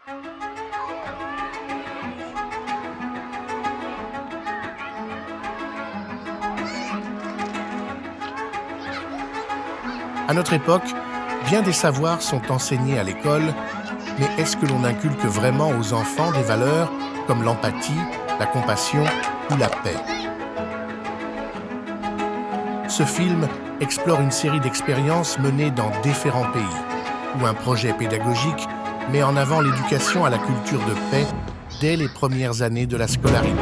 À notre époque, bien des savoirs sont enseignés à l'école, mais est-ce que l'on inculque vraiment aux enfants des valeurs comme l'empathie, la compassion ou la paix? Ce film explore une série d'expériences menées dans différents pays, où un projet pédagogique met en avant l'éducation à la culture de paix dès les premières années de la scolarité.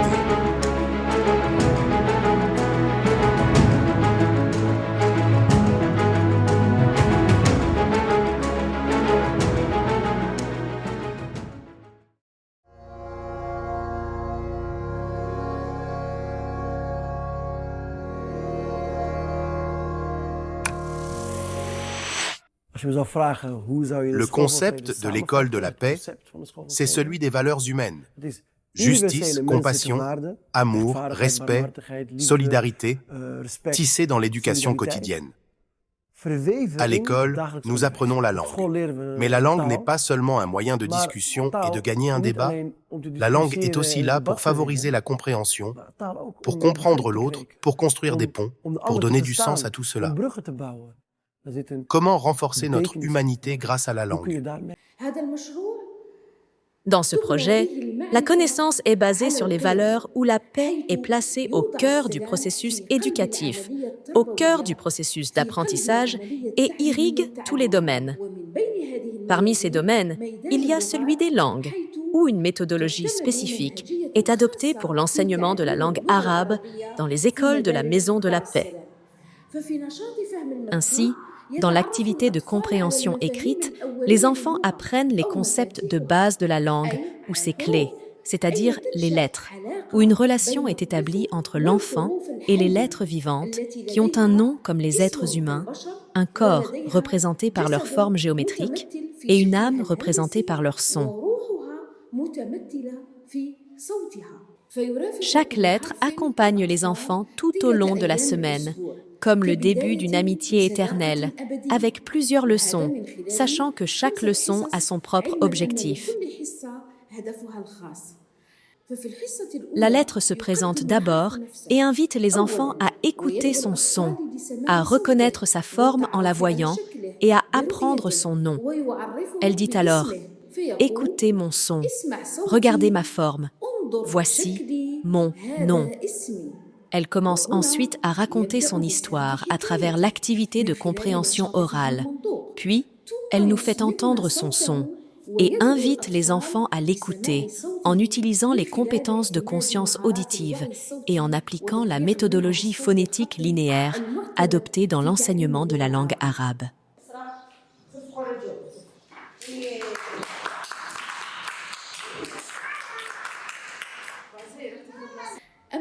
Le concept de l'école de la paix, c'est celui des valeurs humaines. Justice, compassion, amour, respect, solidarité, tissés dans l'éducation quotidienne. À l'école, nous apprenons la langue. Mais la langue n'est pas seulement un moyen de discussion et de gagner un débat. La langue est aussi là pour favoriser la compréhension, pour comprendre l'autre, pour construire des ponts, pour donner du sens à tout cela. Comment renforcer notre humanité grâce à la langue? Dans ce projet, la connaissance est basée sur les valeurs où la paix est placée au cœur du processus éducatif, au cœur du processus d'apprentissage et irrigue tous les domaines. Parmi ces domaines, il y a celui des langues, où une méthodologie spécifique est adoptée pour l'enseignement de la langue arabe dans les écoles de la Maison de la Paix. Ainsi, dans l'activité de compréhension écrite, les enfants apprennent les concepts de base de la langue ou ses clés, c'est-à-dire les lettres, où une relation est établie entre l'enfant et les lettres vivantes qui ont un nom comme les êtres humains, un corps représenté par leur forme géométrique et une âme représentée par leur son. Chaque lettre accompagne les enfants tout au long de la semaine, comme le début d'une amitié éternelle, avec plusieurs leçons, sachant que chaque leçon a son propre objectif. La lettre se présente d'abord et invite les enfants à écouter son son, à reconnaître sa forme en la voyant et à apprendre son nom. Elle dit alors « Écoutez mon son, regardez ma forme, voici mon nom ». Elle commence ensuite à raconter son histoire à travers l'activité de compréhension orale. Puis, elle nous fait entendre son son et invite les enfants à l'écouter en utilisant les compétences de conscience auditive et en appliquant la méthodologie phonétique linéaire adoptée dans l'enseignement de la langue arabe.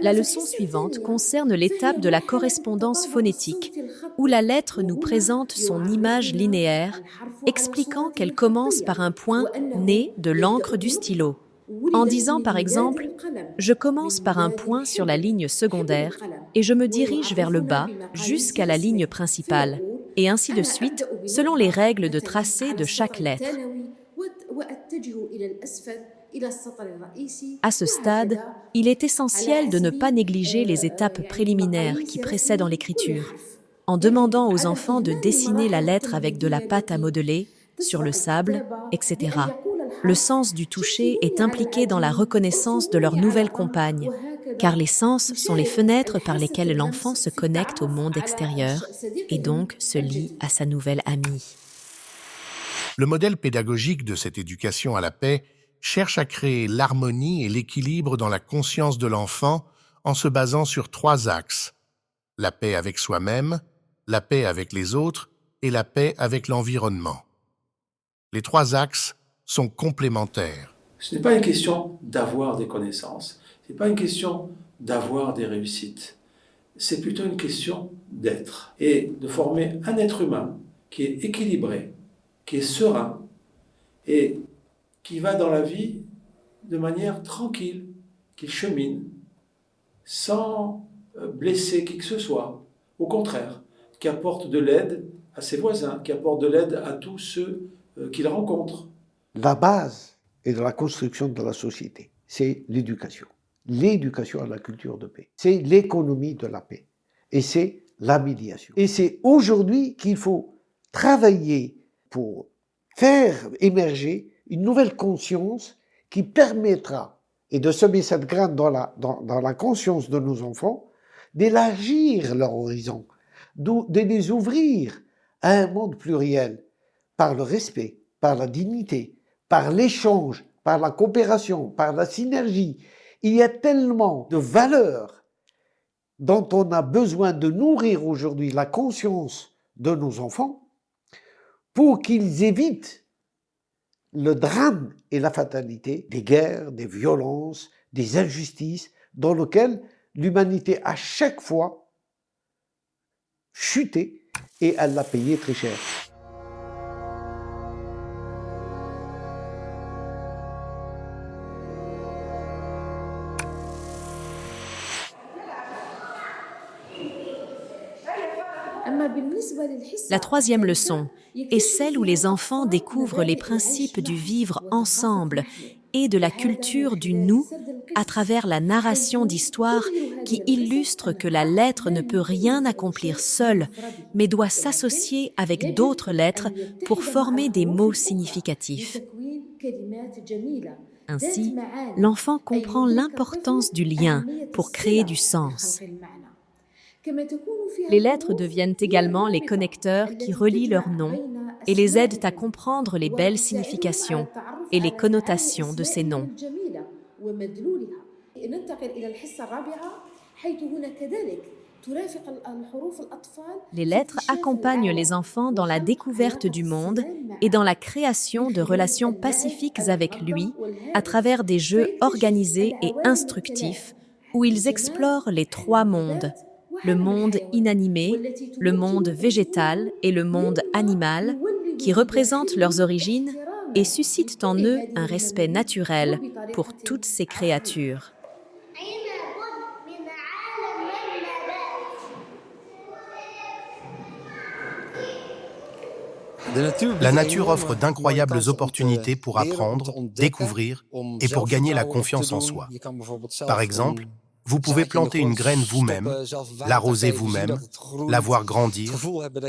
La leçon suivante concerne l'étape de la correspondance phonétique, où la lettre nous présente son image linéaire, expliquant qu'elle commence par un point né de l'encre du stylo. En disant par exemple « Je commence par un point sur la ligne secondaire et je me dirige vers le bas jusqu'à la ligne principale, et ainsi de suite, selon les règles de tracé de chaque lettre. » À ce stade, il est essentiel de ne pas négliger les étapes préliminaires qui précèdent en l'écriture. En demandant aux enfants de dessiner la lettre avec de la pâte à modeler, sur le sable, etc. Le sens du toucher est impliqué dans la reconnaissance de leur nouvelle compagne, car les sens sont les fenêtres par lesquelles l'enfant se connecte au monde extérieur et donc se lie à sa nouvelle amie. Le modèle pédagogique de cette éducation à la paix cherche à créer l'harmonie et l'équilibre dans la conscience de l'enfant en se basant sur 3 axes: la paix avec soi-même, la paix avec les autres et la paix avec l'environnement. Les 3 axes sont complémentaires. Ce n'est pas une question d'avoir des connaissances, ce n'est pas une question d'avoir des réussites, c'est plutôt une question d'être et de former un être humain qui est équilibré, qui est serein et qui va dans la vie de manière tranquille, qui chemine, sans blesser qui que ce soit. Au contraire, qui apporte de l'aide à ses voisins, qui apporte de l'aide à tous ceux qu'il rencontre. La base et de la construction de la société. C'est l'éducation. L'éducation à la culture de paix. C'est l'économie de la paix. Et c'est la médiation. Et c'est aujourd'hui qu'il faut travailler pour faire émerger une nouvelle conscience qui permettra, et de semer cette graine dans la conscience de nos enfants, d'élargir leur horizon, de les ouvrir à un monde pluriel, par le respect, par la dignité, par l'échange, par la coopération, par la synergie. Il y a tellement de valeurs dont on a besoin de nourrir aujourd'hui la conscience de nos enfants pour qu'ils évitent le drame et la fatalité des guerres, des violences, des injustices dans lesquelles l'humanité a chaque fois chuté et elle l'a payé très cher. La troisième leçon est celle où les enfants découvrent les principes du vivre ensemble et de la culture du nous à travers la narration d'histoires qui illustrent que la lettre ne peut rien accomplir seule, mais doit s'associer avec d'autres lettres pour former des mots significatifs. Ainsi, l'enfant comprend l'importance du lien pour créer du sens. Les lettres deviennent également les connecteurs qui relient leurs noms et les aident à comprendre les belles significations et les connotations de ces noms. Les lettres accompagnent les enfants dans la découverte du monde et dans la création de relations pacifiques avec lui à travers des jeux organisés et instructifs où ils explorent les trois mondes: le monde inanimé, le monde végétal et le monde animal, qui représentent leurs origines et suscitent en eux un respect naturel pour toutes ces créatures. La nature offre d'incroyables opportunités pour apprendre, découvrir et pour gagner la confiance en soi. Par exemple, vous pouvez planter une graine vous-même, l'arroser vous-même, la voir grandir,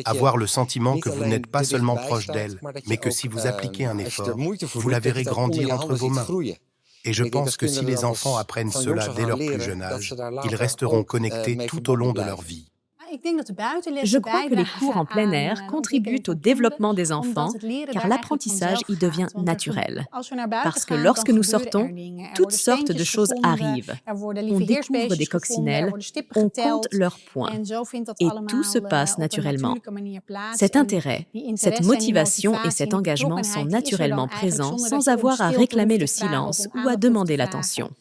avoir le sentiment que vous n'êtes pas seulement proche d'elle, mais que si vous appliquez un effort, vous la verrez grandir entre vos mains. Et je pense que si les enfants apprennent cela dès leur plus jeune âge, ils resteront connectés tout au long de leur vie. Je crois que les cours en plein air contribuent au développement des enfants, car l'apprentissage y devient naturel. Parce que lorsque nous sortons, toutes sortes de choses arrivent. On découvre des coccinelles, on compte leurs points, et tout se passe naturellement. Cet intérêt, cette motivation et cet engagement sont naturellement présents sans avoir à réclamer le silence ou à demander l'attention.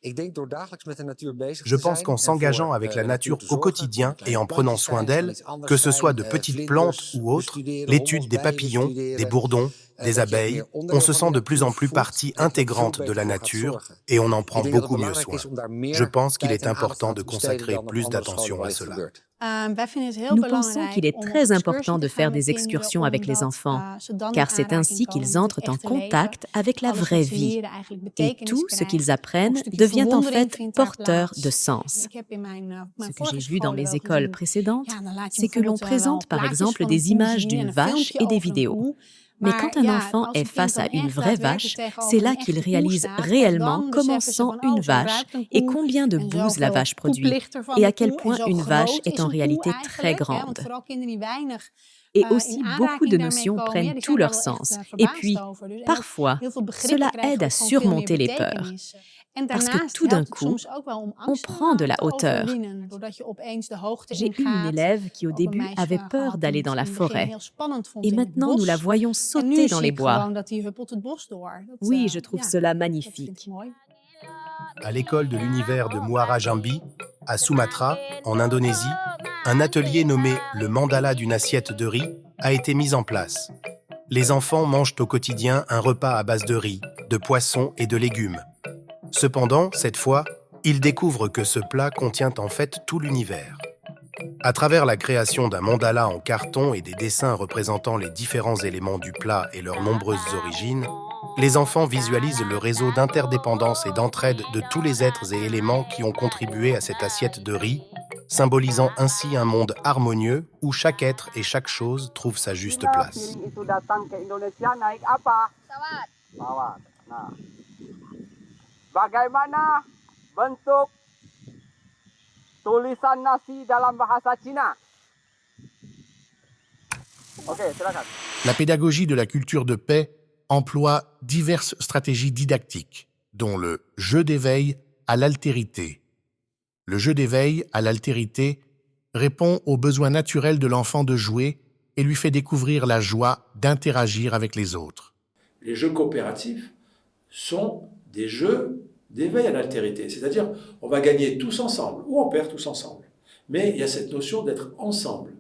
Je pense qu'en s'engageant avec la nature au quotidien et en prenant soin d'elle, que ce soit de petites plantes ou autres, l'étude des papillons, des bourdons, des abeilles, on se sent de plus en plus partie intégrante de la nature et on en prend beaucoup mieux soin. Je pense qu'il est important de consacrer plus d'attention à cela. Nous pensons qu'il est très important de faire des excursions avec les enfants, car c'est ainsi qu'ils entrent en contact avec la vraie vie. Et tout ce qu'ils apprennent devient en fait porteur de sens. Ce que j'ai vu dans mes écoles précédentes, c'est que l'on présente par exemple des images d'une vache et des vidéos. Mais quand un enfant est face à une vraie vache, c'est là qu'il réalise réellement comment sent une vache et combien de bouse la vache produit, et à quel point une vache est en réalité très grande. Et aussi, beaucoup de notions prennent tout leur sens. Et puis, parfois, cela aide à surmonter les peurs. Parce que tout d'un coup, on prend de la hauteur. J'ai eu une élève qui au début avait peur d'aller dans la forêt. Et maintenant, nous la voyons sauter dans les bois. Oui, je trouve cela magnifique. À l'école de l'univers de Muara Jambi, à Sumatra, en Indonésie, un atelier nommé le mandala d'une assiette de riz a été mis en place. Les enfants mangent au quotidien un repas à base de riz, de poissons et de légumes. Cependant, cette fois, ils découvrent que ce plat contient en fait tout l'univers. À travers la création d'un mandala en carton et des dessins représentant les différents éléments du plat et leurs nombreuses origines, Les enfants visualisent le réseau d'interdépendance et d'entraide de tous les êtres et éléments qui ont contribué à cette assiette de riz, symbolisant ainsi un monde harmonieux où chaque être et chaque chose trouve sa juste place. Bagaimana bentuk tulisan nasi dalam bahasa Cina? Ok, silakan. La pédagogie de la culture de paix emploie diverses stratégies didactiques, dont le jeu d'éveil à l'altérité. Le jeu d'éveil à l'altérité répond aux besoins naturels de l'enfant de jouer et lui fait découvrir la joie d'interagir avec les autres. Les jeux coopératifs sont des jeux d'éveil à l'altérité, c'est-à-dire on va gagner tous ensemble ou on perd tous ensemble. Mais il y a cette notion d'être ensemble.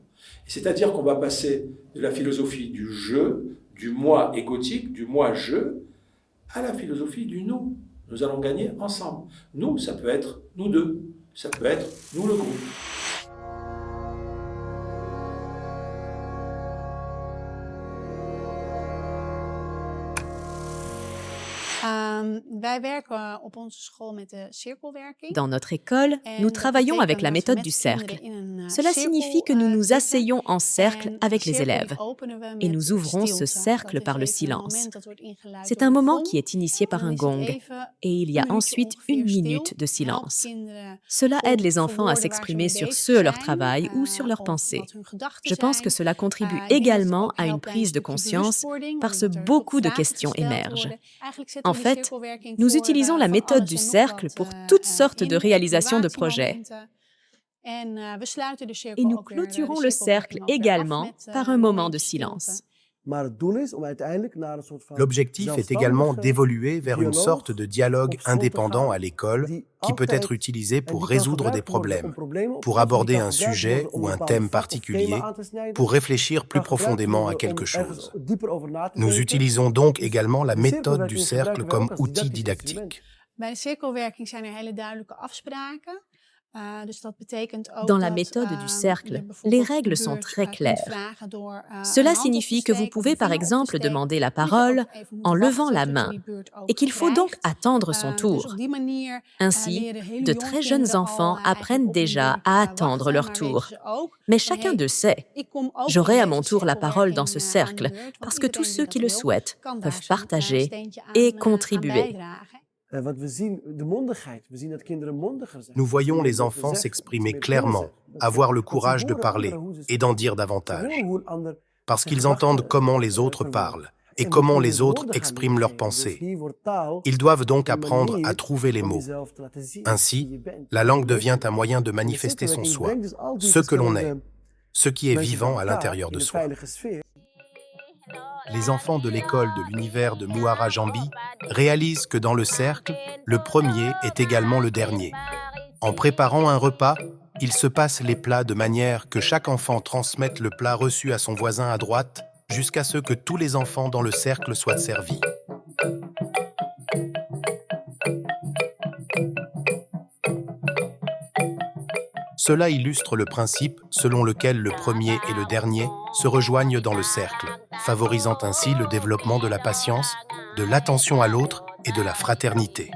C'est-à-dire qu'on va passer de la philosophie du jeu, du moi égotique, du moi-je, à la philosophie du nous. Nous allons gagner ensemble. Nous, ça peut être nous deux, ça peut être nous le groupe. Dans notre école, nous travaillons avec la méthode du cercle. Cela signifie que nous nous asseyons en cercle avec les élèves et nous ouvrons ce cercle par le silence. C'est un moment qui est initié par un gong et il y a ensuite 1 minute de silence. Cela aide les enfants à s'exprimer sur leur travail ou sur leurs pensées. Je pense que cela contribue également à une prise de conscience parce que beaucoup de questions émergent. En fait, nous utilisons la méthode du cercle pour toutes sortes de réalisations de projets. Et nous clôturons le cercle également par un moment de silence. L'objectif est également d'évoluer vers une sorte de dialogue indépendant à l'école qui peut être utilisé pour résoudre des problèmes, pour aborder un sujet ou un thème particulier, pour réfléchir plus profondément à quelque chose. Nous utilisons donc également la méthode du cercle comme outil didactique. Dans la méthode du cercle, les règles sont très claires. Cela signifie que vous pouvez par exemple demander la parole en levant la main et qu'il faut donc attendre son tour. Ainsi, de très jeunes enfants apprennent déjà à attendre leur tour. Mais chacun d'eux sait, j'aurai à mon tour la parole dans ce cercle parce que tous ceux qui le souhaitent peuvent partager et contribuer. Nous voyons les enfants s'exprimer clairement, avoir le courage de parler et d'en dire davantage, parce qu'ils entendent comment les autres parlent et comment les autres expriment leurs pensées. Ils doivent donc apprendre à trouver les mots. Ainsi, la langue devient un moyen de manifester son soi, ce que l'on est, ce qui est vivant à l'intérieur de soi. Les enfants de l'école de l'univers de Muara Jambi réalisent que dans le cercle, le premier est également le dernier. En préparant un repas, ils se passent les plats de manière que chaque enfant transmette le plat reçu à son voisin à droite jusqu'à ce que tous les enfants dans le cercle soient servis. Cela illustre le principe selon lequel le premier et le dernier se rejoignent dans le cercle, favorisant ainsi le développement de la patience, de l'attention à l'autre et de la fraternité.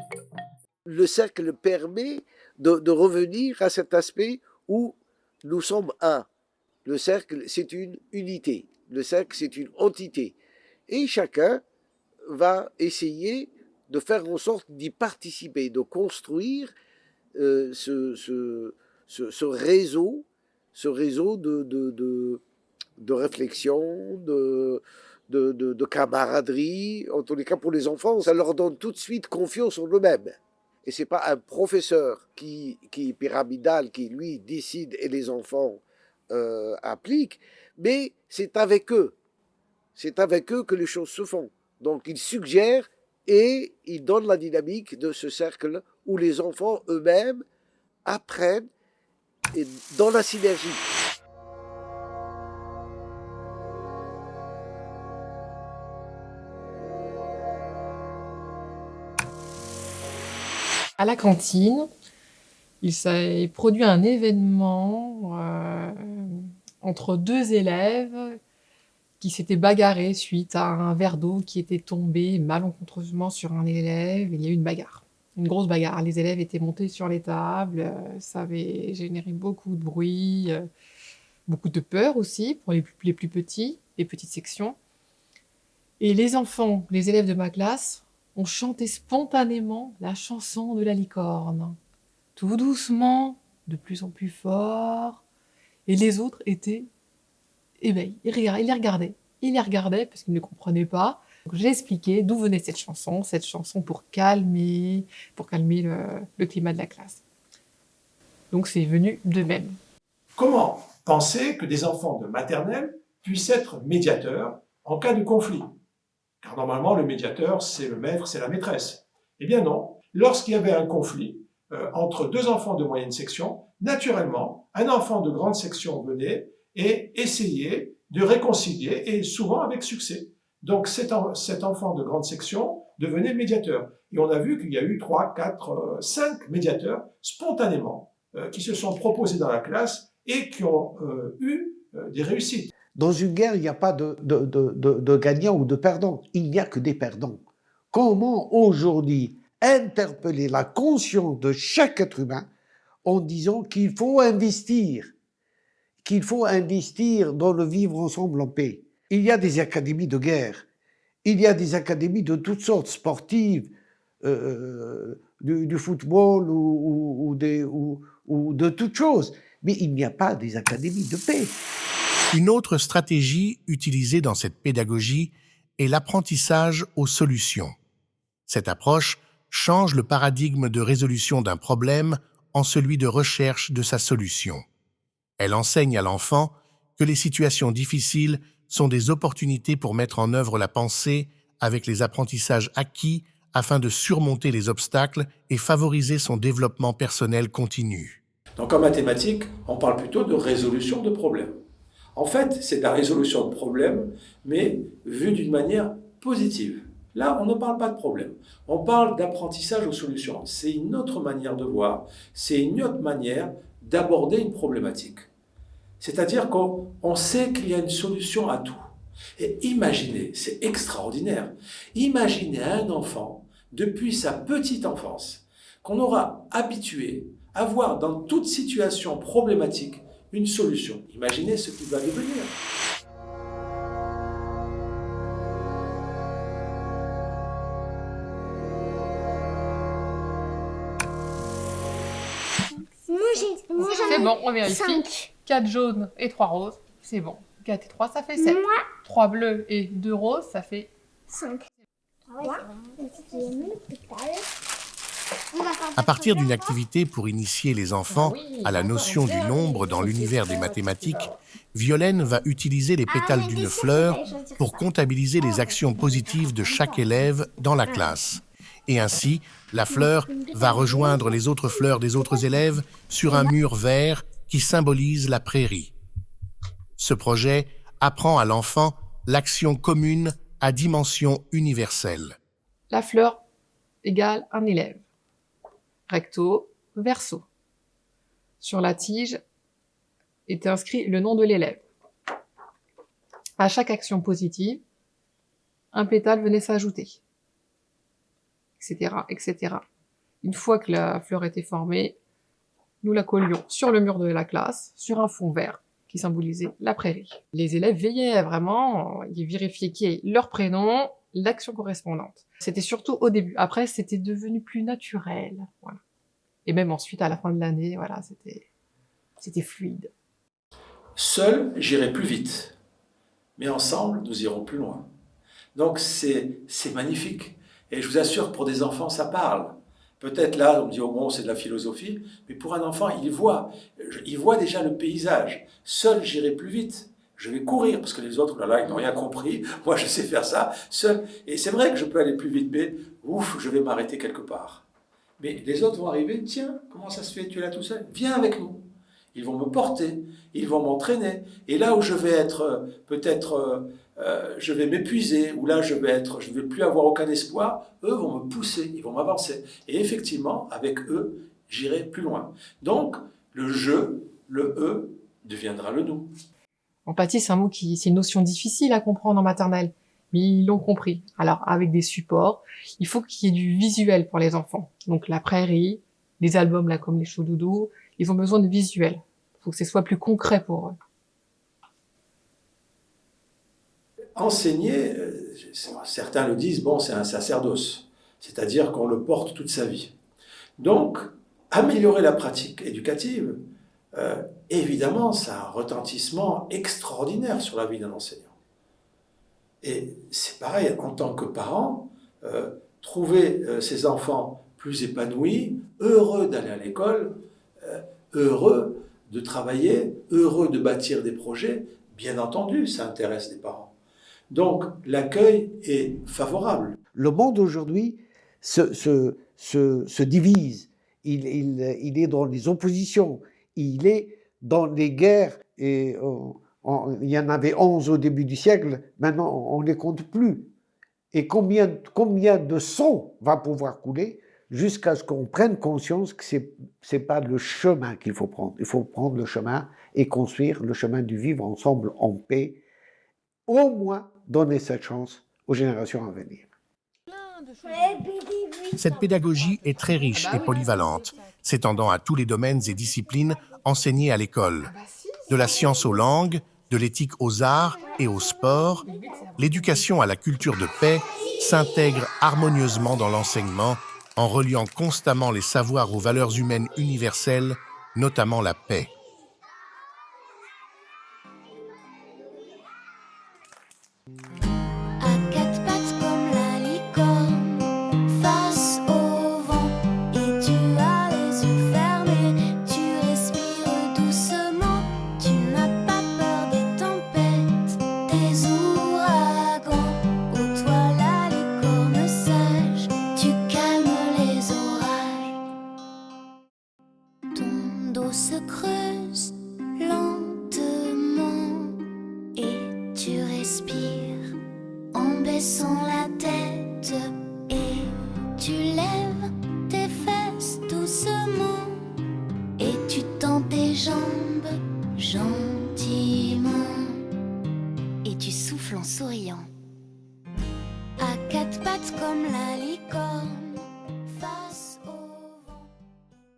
Le cercle permet de revenir à cet aspect où nous sommes un. Le cercle, c'est une unité. Le cercle, c'est une entité. Et chacun va essayer de faire en sorte d'y participer, de construire ce réseau de réflexion, de camaraderie. En tous les cas, pour les enfants, ça leur donne tout de suite confiance en eux-mêmes. Et ce n'est pas un professeur qui est pyramidal, qui lui décide et les enfants appliquent, mais c'est avec eux. C'est avec eux que les choses se font. Donc il suggère et il donne la dynamique de ce cercle où les enfants eux-mêmes apprennent et dans la synergie. À la cantine, il s'est produit un événement entre deux élèves qui s'étaient bagarrés suite à un verre d'eau qui était tombé malencontreusement sur un élève. Il y a eu une bagarre, une grosse bagarre. Les élèves étaient montés sur les tables, ça avait généré beaucoup de bruit, beaucoup de peur aussi pour les plus petits, les petites sections. Et les enfants, les élèves de ma classe, ont chanté spontanément la chanson de la licorne. Tout doucement, de plus en plus fort. Et les autres étaient éveillés. Ils les regardaient. Ils les regardaient parce qu'ils ne comprenaient pas. J'ai expliqué d'où venait cette chanson pour calmer le climat de la classe. Donc c'est venu d'eux-mêmes. Comment penser que des enfants de maternelle puissent être médiateurs en cas de conflit? Car normalement, le médiateur, c'est le maître, c'est la maîtresse. Eh bien non. Lorsqu'il y avait un conflit entre deux enfants de moyenne section, naturellement, un enfant de grande section venait et essayait de réconcilier, et souvent avec succès. Donc cet enfant de grande section devenait médiateur. Et on a vu qu'il y a eu 3, 4, 5 médiateurs spontanément qui se sont proposés dans la classe et qui ont eu des réussites. Dans une guerre, il n'y a pas de gagnant ou de perdant. Il n'y a que des perdants. Comment aujourd'hui interpeller la conscience de chaque être humain en disant qu'il faut investir dans le vivre ensemble en paix. Il y a des académies de guerre, il y a des académies de toutes sortes, sportives, du football ou de toutes choses, mais il n'y a pas des académies de paix. Une autre stratégie utilisée dans cette pédagogie est l'apprentissage aux solutions. Cette approche change le paradigme de résolution d'un problème en celui de recherche de sa solution. Elle enseigne à l'enfant que les situations difficiles sont des opportunités pour mettre en œuvre la pensée avec les apprentissages acquis afin de surmonter les obstacles et favoriser son développement personnel continu. Donc en mathématiques, on parle plutôt de résolution de problèmes. En fait, c'est de la résolution de problèmes, mais vue d'une manière positive. Là, on ne parle pas de problème. On parle d'apprentissage aux solutions. C'est une autre manière de voir, c'est une autre manière d'aborder une problématique. C'est-à-dire qu'on sait qu'il y a une solution à tout. Et imaginez, c'est extraordinaire, imaginez un enfant, depuis sa petite enfance, qu'on aura habitué à voir dans toute situation problématique une solution. Imaginez ce qu'il va devenir. C'est bon, on vérifie. 5. 4 jaunes et 3 roses, c'est bon. 4 et 3, ça fait 7. 3 bleus et 2 roses, ça fait 5. À partir d'une activité pour initier les enfants à la notion du nombre dans l'univers des mathématiques, Violaine va utiliser les pétales d'une fleur pour comptabiliser les actions positives de chaque élève dans la classe. Et ainsi, la fleur va rejoindre les autres fleurs des autres élèves sur un mur vert qui symbolise la prairie. Ce projet apprend à l'enfant l'action commune à dimension universelle. la fleur égale un élève. Recto, verso. Sur la tige est inscrit le nom de l'élève. À chaque action positive, un pétale venait s'ajouter, etc., etc. Une fois que la fleur était formée, nous la collions sur le mur de la classe, sur un fond vert qui symbolisait la prairie. Les élèves veillaient vraiment, ils vérifiaient qui est leur prénom, l'action correspondante. C'était surtout au début. Après, c'était devenu plus naturel. Voilà. Et même ensuite, à la fin de l'année, voilà, c'était fluide. Seul, j'irai plus vite. Mais ensemble, nous irons plus loin. Donc c'est magnifique. Et je vous assure, pour des enfants, ça parle. Peut-être là, on me dit, oh bon, c'est de la philosophie, mais pour un enfant, il voit déjà le paysage. Seul, j'irai plus vite. Je vais courir, parce que les autres, là, ils n'ont rien compris. Moi, je sais faire ça, seul. Et c'est vrai que je peux aller plus vite, mais ouf, je vais m'arrêter quelque part. Mais les autres vont arriver, tiens, comment ça se fait, tu es là tout seul? Viens avec nous. Ils vont me porter, ils vont m'entraîner. Et là où je vais être, peut-être, je vais m'épuiser, ou là je vais plus avoir aucun espoir, eux vont me pousser, ils vont m'avancer. Et effectivement, avec eux, j'irai plus loin. Donc, le je, le eux, deviendra le nous. Empathie, c'est une notion difficile à comprendre en maternelle, mais ils l'ont compris. Alors, avec des supports, il faut qu'il y ait du visuel pour les enfants. Donc, la prairie, des albums là comme les Choudoudou, ils ont besoin de visuel. Il faut que ce soit plus concret pour eux. Enseigner, certains le disent, bon, c'est un sacerdoce, c'est-à-dire qu'on le porte toute sa vie. Donc, améliorer la pratique éducative, évidemment, ça a un retentissement extraordinaire sur la vie d'un enseignant. Et c'est pareil, en tant que parent, trouver ses enfants plus épanouis, heureux d'aller à l'école, heureux de travailler, heureux de bâtir des projets, bien entendu, ça intéresse les parents. Donc, l'accueil est favorable. Le monde aujourd'hui se divise. Il est dans les oppositions. Il est dans les guerres. Et il y en avait 11 au début du siècle. Maintenant, on ne les compte plus. Et combien de sang va pouvoir couler jusqu'à ce qu'on prenne conscience que c'est pas le chemin qu'il faut prendre. Il faut prendre le chemin et construire le chemin du vivre ensemble en paix. Au moins donner cette chance aux générations à venir. Cette pédagogie est très riche et polyvalente, s'étendant à tous les domaines et disciplines enseignés à l'école. De la science aux langues, de l'éthique aux arts et au sport, l'éducation à la culture de paix s'intègre harmonieusement dans l'enseignement en reliant constamment les savoirs aux valeurs humaines universelles, notamment la paix. À quatre pattes comme la licorne, face au vent, et tu as les yeux fermés, tu respires doucement, tu n'as pas peur des tempêtes, des ouragans. Ô toi la licorne sage, tu calmes les orages. Ton dos se creuse lentement et tu respires en baissant la tête et tu lèves tes fesses doucement et tu tends tes jambes gentiment et tu souffles en souriant. À quatre pattes comme la licorne.